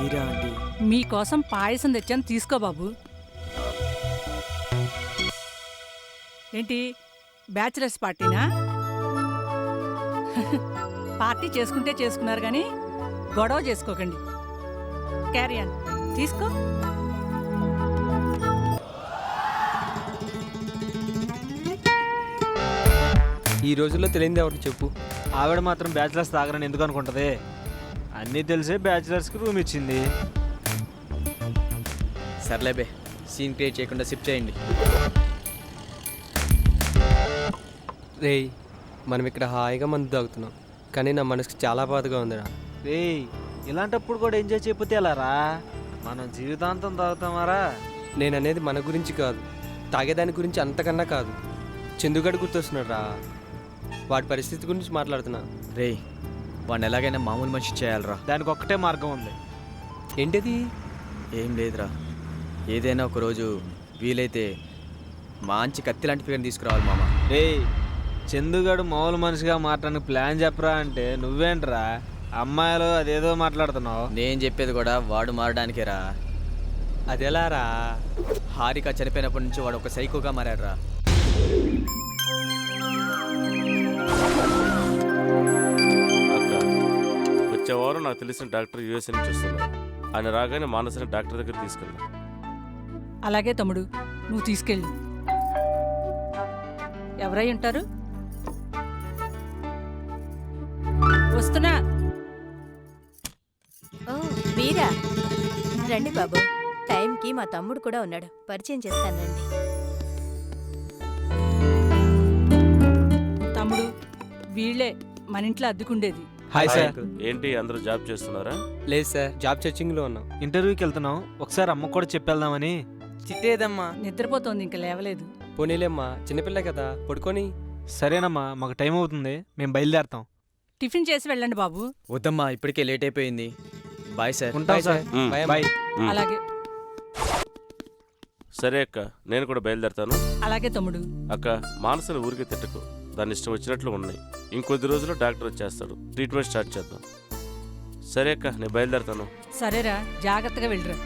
మీరా అండి? మీకోసం పాయసం తెచ్చాను, తీసుకో బాబు. ఏంటి బ్యాచిలర్స్ పార్టీనా? పార్టీ చేసుకుంటే చేసుకున్నారు కానీ గొడవ చేసుకోకండి. క్యారీ ఆన్, తీసుకో. ఈ రోజుల్లో తెలియదు ఎవరికి చెప్పు. ఆవిడ మాత్రం బ్యాచిలర్స్ తాగరని ఎందుకు అనుకుంటుంది? అన్నీ తెలిసే బ్యాచిలర్స్కి రూమ్ ఇచ్చింది. సర్లేబే, సీన్ క్రియేట్ చేయకుండా సిప్ చేయండి. రేయ్, మనం ఇక్కడ హాయిగా మందు తాగుతున్నాం, కానీ నా మనసుకి చాలా బాధగా ఉందిరా. రేయ్, ఇలాంటప్పుడు కూడా ఎంజాయ్ చేయకపోతే ఎలా రా? మనం జీవితాంతం తాగుతామారా? నేను అనేది మన గురించి కాదు, తాగేదాని గురించి అంతకన్నా కాదు. చందుగడు గుర్తొస్తున్నాడు రా, వాడి పరిస్థితి గురించి మాట్లాడుతున్నా. రే, వాడిని ఎలాగైనా మామూలు మనిషి చేయాలరా. దానికి ఒక్కటే మార్గం ఉంది. ఏంటిది? ఏం లేదురా, ఏదైనా ఒకరోజు వీలైతే మంచి కత్తి లాంటి ఫిగర్ని తీసుకురావాలి మామ. రేయ్, చందుగాడు మామూలు మనిషిగా మాట్లాడడానికి ప్లాన్ చెప్పరా అంటే నువ్వేంట్రా అమ్మాయిలు అదేదో మాట్లాడుతున్నావు? నేను చెప్పేది కూడా వాడు మారడానికేరా. అదెలా రా? హారిక చనిపోయినప్పటి నుంచి వాడు ఒక సైకోగా మారాడురా. వచ్చే వారం నాకు తెలిసిన డాక్టర్ యూఎస్ఏ నుంచి వస్తున్నారు. ఆయన రాగానే మానసిని డాక్టర్ దగ్గర తీసుకెళ్దాం. అలాగే తమ్ముడు, నువ్వు తీసుకెళ్ళు. ఎవరై ఉంటారు? వస్తున్నా. ఓ మీరా, రండి బాబు. టైంకి మా తమ్ముడు కూడా ఉన్నాడు, పరిచయం చేస్తాను రండి. తమ్ముడు, వీళ్ళే మన ఇంట్లో అద్దెకుండేది. Hi sir. ఏంటి అందరూ జాబ్ చేస్తున్నారా? లేదు సార్, జాబ్ సెర్చింగ్లో ఉన్నాం. ఇంటర్వ్యూకి వెళ్తున్నాం, ఒకసారి అమ్మకు కూడా చెప్పేద్దామని. చిట్టేదమ్మా. నిద్రపోతోంది, ఇంకా లేవలేదు. పోనీలేమ్మా, చిన్నపిల్ల కదా, పడుకొని. సరేనమ్మా, మాకు టైం అవుతుంది, మేము బయలుదేరతాం. టిఫిన్ చేసి వెళ్ళండి బాబు. వద్దమ్మా, ఇప్పటికే లేట్ అయిపోయింది. Bye sir. ఉంటాం సార్. బాయ్. అలాగే. సరే అక్క, నేను కూడా బయలుదేరతాను. అలాగే తమ్ముడు. అక్క, మానసిని ఊరికి తిట్టకు, దాని ఇష్టం వచ్చినట్లు ఉన్నాయి. ఇంకొద్ది రోజుల్లో డాక్టర్ వచ్చేస్తాడు, ట్రీట్మెంట్ స్టార్ట్ చేద్దాం. సరే అక్క, నేను బయలుదేరతాను. సరేరా, జాగ్రత్తగా వెళ్ళిరా.